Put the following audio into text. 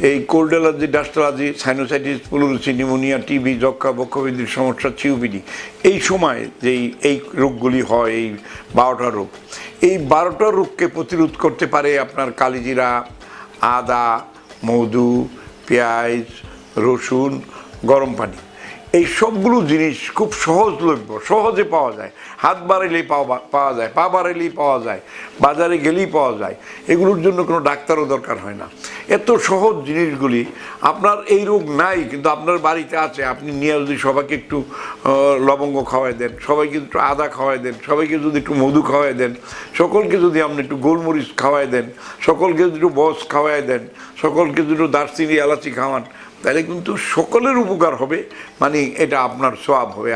এই cold allergy, dust allergy, sinusitis, pleurisy, pneumonia, TB, যক্ষা, বক্ষবিদ্যুৎ সমস্যা, সিওপিডি, এই সময় এই রোগগুলি হয়, এই 12টা রোগ, এই 12টা রোগকে প্রতিরোধ করতে পারে আপনার কালিজিরা, আদা, মধু, পেঁয়াজ, রসুন, গরম পানি। এই সবগুলো জিনিস খুব সহজলভ্য, সহজে পাওয়া যায়, হাত বাড়াইলেই পাওয়া যায়, পা বাড়াইলেই পাওয়া যায়, বাজারে গেলেই পাওয়া যায়। এগুলোর জন্য কোনো ডাক্তারও দরকার হয় না। এত সহজ জিনিসগুলি, আপনার এই রোগ নাই কিন্তু আপনার বাড়িতে আছে, আপনি নিয়ে যদি সবাইকে একটু লবঙ্গ খাওয়াই দেন, সবাইকে একটু আদা খাওয়াই দেন, সবাইকে যদি একটু মধু খাওয়াই দেন, সকলকে যদি আপনি একটু গোলমরিচ খাওয়াই দেন, সকলকে যদি একটু বস খাওয়াই দেন, সকলকে যদি একটু দারচিনি, এলাচি খাওয়ান, তাহলে কিন্তু সকলের উপকার হবে, মানে এটা আপনার সওয়াব হবে।